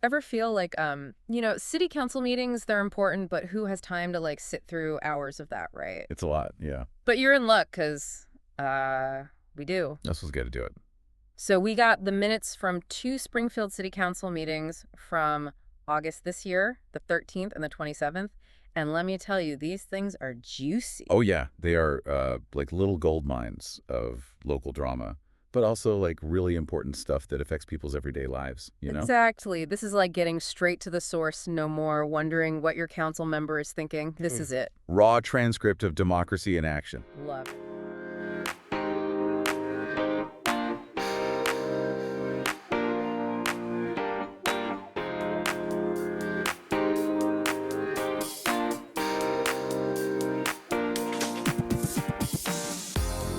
Ever feel like, city council meetings, they're important, but who has time to, like, sit through hours of that, right? It's a lot, yeah. But you're in luck because we do. That's what's got to do it. So we got the minutes from two Springfield City Council meetings from August this year, the 13th and the 27th. And let me tell you, these things are juicy. Oh, yeah. They are like little gold mines of local drama, but also like really important stuff that affects people's everyday lives, you know? Exactly. This is like getting straight to the source, no more wondering what your council member is thinking. This is it. Raw transcript of democracy in action. Love it.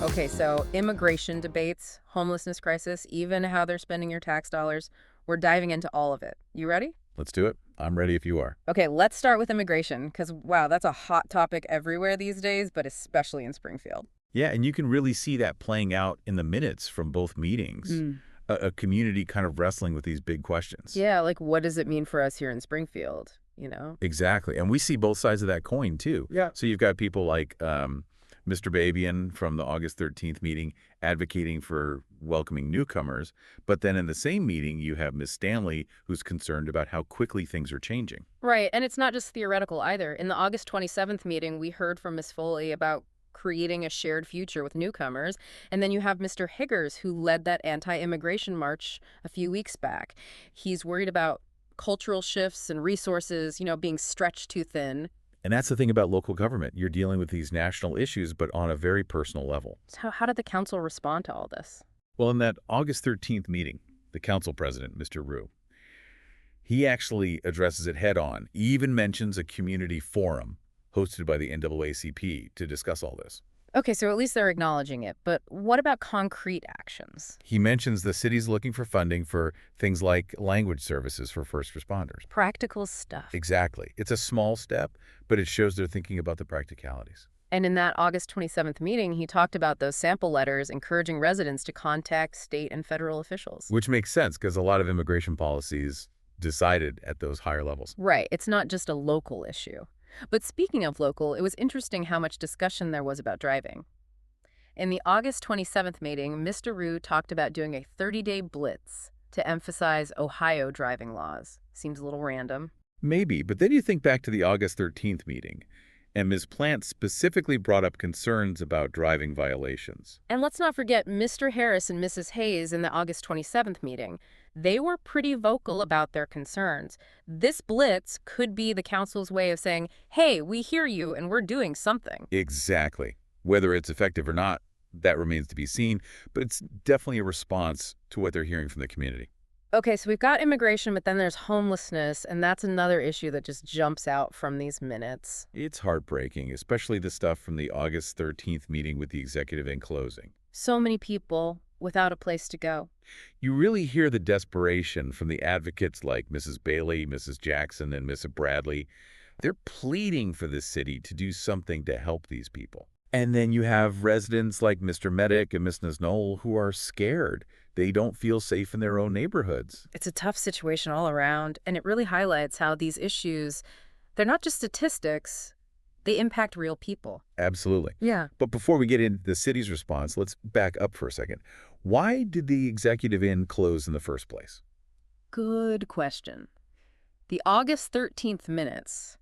Okay, so immigration debates, homelessness crisis, even how they're spending your tax dollars. We're diving into all of it. You ready? Let's do it. I'm ready if you are. Okay, let's start with immigration, because, wow, that's a hot topic everywhere these days, but especially in Springfield. Yeah, and you can really see that playing out in the minutes from both meetings. A community kind of wrestling with these big questions. Yeah, like what does it mean for us here in Springfield, you know? Exactly. And we see both sides of that coin, too. Yeah. So you've got people like Mr. Babian from the August 13th meeting advocating for welcoming newcomers. But then in the same meeting, you have Ms. Stanley, who's concerned about how quickly things are changing. Right, and it's not just theoretical either. In the August 27th meeting, we heard from Ms. Foley about creating a shared future with newcomers. And then you have Mr. Higgers, who led that anti-immigration march a few weeks back. He's worried about cultural shifts and resources, being stretched too thin. And that's the thing about local government. You're dealing with these national issues, but on a very personal level. So how did the council respond to all this? Well, in that August 13th meeting, the council president, Mr. Rue, he actually addresses it head on, even mentions a community forum hosted by the NAACP to discuss all this. Okay, so at least they're acknowledging it, but what about concrete actions? He mentions the city's looking for funding for things like language services for first responders. Practical stuff. Exactly. It's a small step, but it shows they're thinking about the practicalities. And in that August 27th meeting, he talked about those sample letters encouraging residents to contact state and federal officials. Which makes sense because a lot of immigration policies decided at those higher levels. Right. It's not just a local issue. But speaking of local, it was interesting how much discussion there was about driving. In the August 27th meeting, Mr. Rue talked about doing a 30-day blitz to emphasize Ohio driving laws. Seems a little random. Maybe, but then you think back to the August 13th meeting, and Ms. Plant specifically brought up concerns about driving violations. And let's not forget Mr. Harris and Mrs. Hayes in the August 27th meeting. They were pretty vocal about their concerns. This blitz could be the council's way of saying, hey, we hear you and we're doing something. Exactly. Whether it's effective or not, that remains to be seen, but it's definitely a response to what they're hearing from the community. Okay, so we've got immigration, but then there's homelessness, and that's another issue that just jumps out from these minutes. It's heartbreaking, especially the stuff from the August 13th meeting with the executive in closing. So many people without a place to go. You really hear the desperation from the advocates like Mrs. Bailey, Mrs. Jackson, and Mrs. Bradley. They're pleading for the city to do something to help these people. And then you have residents like Mr. Medic and Mrs. Knoll who are scared. They don't feel safe in their own neighborhoods. It's a tough situation all around, and it really highlights how these issues, they're not just statistics, they impact real people. Absolutely. Yeah. But before we get into the city's response, let's back up for a second. Why did the executive inn close in the first place? Good question. The August 13th minutes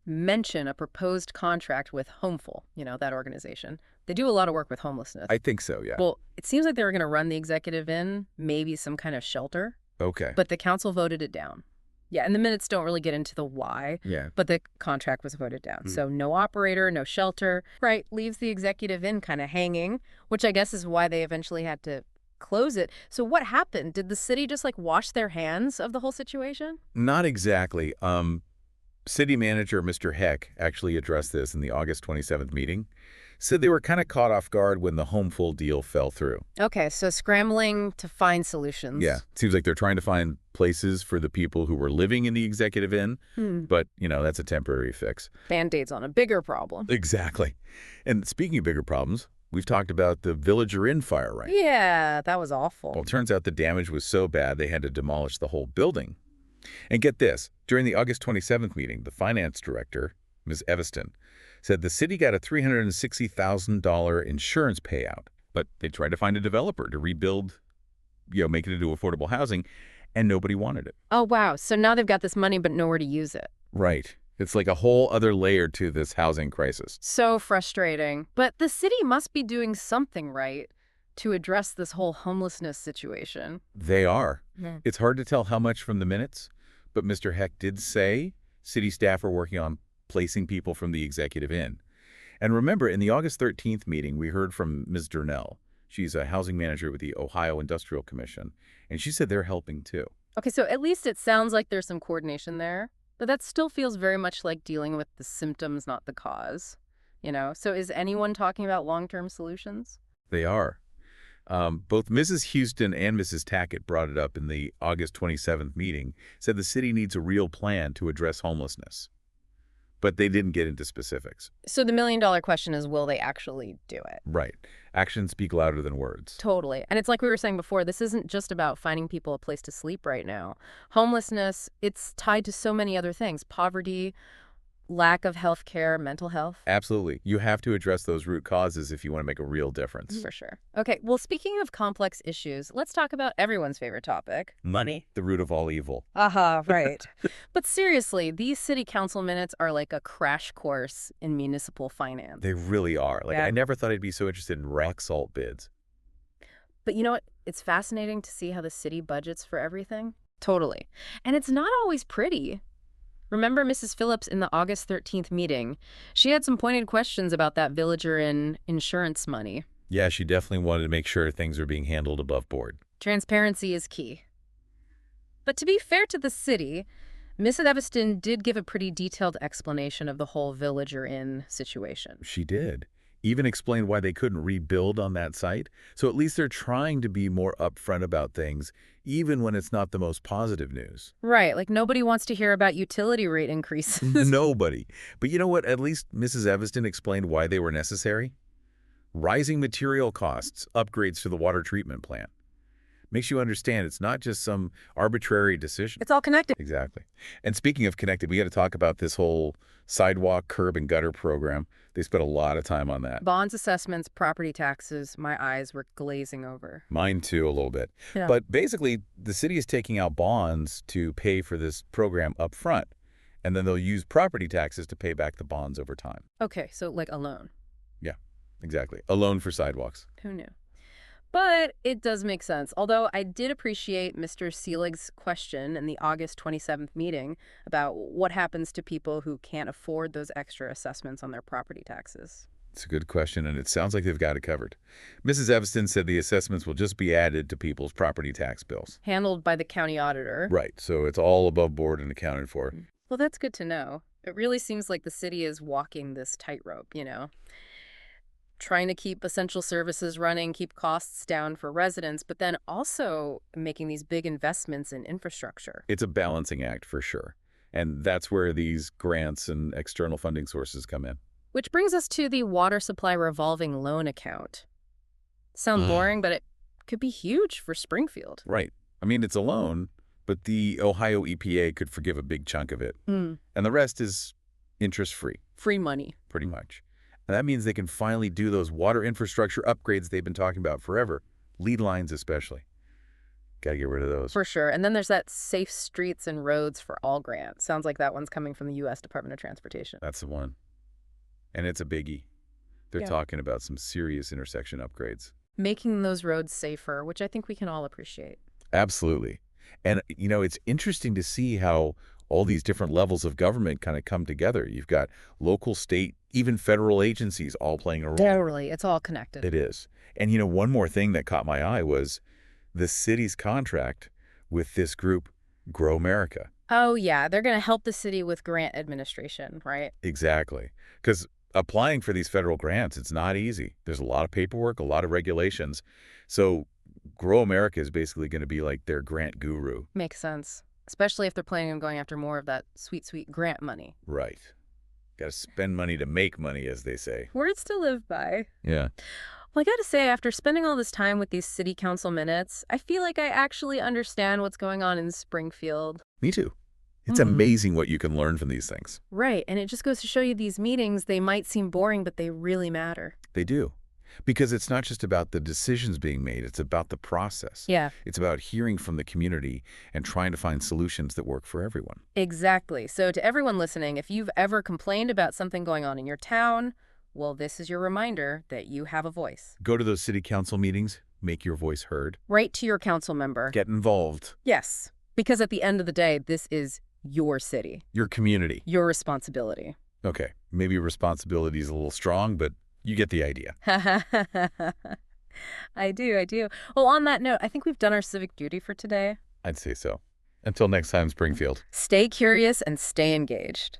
mention a proposed contract with Homeful, that organization. They do a lot of work with homelessness. I think so, yeah. Well, it seems like they were going to run the executive inn, maybe some kind of shelter. Okay. But the council voted it down. Yeah, and the minutes don't really get into the why, Yeah. but the contract was voted down. So no operator, no shelter, right, leaves the executive inn kind of hanging, which I guess is why they eventually had to close it. So what happened? Did the city just wash their hands of the whole situation? Not exactly. City manager Mr. Heck actually addressed this in the August 27th meeting. Said they were kind of caught off guard when the Homeful deal fell through. Okay, so scrambling to find solutions. Yeah, it seems like they're trying to find places for the people who were living in the executive inn, but, that's a temporary fix. Band-Aids on a bigger problem. Exactly. And speaking of bigger problems, we've talked about the Villager Inn fire, right? Yeah, that was awful. Well, it turns out the damage was so bad they had to demolish the whole building. And get this, during the August 27th meeting, the finance director, Ms. Evaston, said the city got a $360,000 insurance payout, but they tried to find a developer to rebuild, make it into affordable housing, and nobody wanted it. Oh, wow. So now they've got this money but nowhere to use it. Right. It's like a whole other layer to this housing crisis. So frustrating. But the city must be doing something right to address this whole homelessness situation. They are. Hmm. It's hard to tell how much from the minutes, but Mr. Heck did say city staff are working on placing people from the executive in. And remember, in the August 13th meeting, we heard from Ms. Durnell. She's a housing manager with the Ohio Industrial Commission, and she said they're helping too. Okay, so at least it sounds like there's some coordination there, but that still feels very much like dealing with the symptoms, not the cause. So is anyone talking about long-term solutions? They are. Both Mrs. Houston and Mrs. Tackett brought it up in the August 27th meeting, said the city needs a real plan to address homelessness. But they didn't get into specifics. So the million-dollar question is, will they actually do it? Right. Actions speak louder than words. Totally. And it's like we were saying before, this isn't just about finding people a place to sleep right now. Homelessness, it's tied to so many other things. Poverty, lack of health care, mental health. Absolutely. You have to address those root causes if you want to make a real difference. For sure. Okay, well, speaking of complex issues, let's talk about everyone's favorite topic. Money, the root of all evil. Aha, right. But seriously, these city council minutes are like a crash course in municipal finance. They really are. Yeah. I never thought I'd be so interested in rock salt bids. But you know what? It's fascinating to see how the city budgets for everything. Totally. And it's not always pretty. Remember Mrs. Phillips in the August 13th meeting? She had some pointed questions about that villager in insurance money. Yeah, she definitely wanted to make sure things are being handled above board. Transparency is key. But to be fair to the city, Mrs. Evaston did give a pretty detailed explanation of the whole villager inn situation. She did. Even explained why they couldn't rebuild on that site. So at least they're trying to be more upfront about things, even when it's not the most positive news. Right, like nobody wants to hear about utility rate increases. Nobody. But you know what? At least Mrs. Evaston explained why they were necessary. Rising material costs, upgrades to the water treatment plant. Makes you understand it's not just some arbitrary decision. It's all connected. Exactly. And speaking of connected, we got to talk about this whole sidewalk, curb, and gutter program. They spent a lot of time on that. Bonds, assessments, property taxes, my eyes were glazing over. Mine too, a little bit. Yeah. But basically, the city is taking out bonds to pay for this program up front, and then they'll use property taxes to pay back the bonds over time. Okay, so like a loan. Yeah, exactly. A loan for sidewalks. Who knew? But it does make sense. Although I did appreciate Mr. Selig's question in the August 27th meeting about what happens to people who can't afford those extra assessments on their property taxes. It's a good question, and it sounds like they've got it covered. Mrs. Evaston said the assessments will just be added to people's property tax bills. Handled by the county auditor. Right, so it's all above board and accounted for. Well, that's good to know. It really seems like the city is walking this tightrope, trying to keep essential services running, keep costs down for residents, but then also making these big investments in infrastructure. It's a balancing act for sure. And that's where these grants and external funding sources come in. Which brings us to the water supply revolving loan account. Sounds boring, but it could be huge for Springfield. Right. I mean, it's a loan, but the Ohio EPA could forgive a big chunk of it. And the rest is interest-free. Free money. Pretty much. And that means they can finally do those water infrastructure upgrades they've been talking about forever. Lead lines especially. Got to get rid of those. For sure. And then there's that Safe Streets and Roads for All grant. Sounds like that one's coming from the U.S. Department of Transportation. That's the one. And it's a biggie. They're talking about some serious intersection upgrades. Making those roads safer, which I think we can all appreciate. Absolutely. And, it's interesting to see how all these different levels of government kind of come together. You've got local, state, even federal agencies all playing a role. Totally. It's all connected. It is. And, one more thing that caught my eye was the city's contract with this group, Grow America. Oh, yeah. They're going to help the city with grant administration, right? Exactly. Because applying for these federal grants, it's not easy. There's a lot of paperwork, a lot of regulations. So Grow America is basically going to be like their grant guru. Makes sense. Especially if they're planning on going after more of that sweet, sweet grant money. Right. Got to spend money to make money, as they say. Words to live by. Yeah. Well, I got to say, after spending all this time with these city council minutes, I feel like I actually understand what's going on in Springfield. Me too. It's Hmm. amazing what you can learn from these things. Right, and it just goes to show you these meetings, they might seem boring, but they really matter. They do. Because it's not just about the decisions being made, it's about the process. Yeah, It's about hearing from the community and trying to find solutions that work for everyone. exactly. So to everyone listening, if you've ever complained about something going on in your town, well, this is your reminder that you have a voice. Go to those city council meetings, make your voice heard, Write to your council member. get involved, Yes, because at the end of the day, this is your city, your community. your responsibility. Okay, maybe responsibility is a little strong, but you get the idea. I do, I do. Well, on that note, I think we've done our civic duty for today. I'd say so. Until next time, Springfield. Stay curious and stay engaged.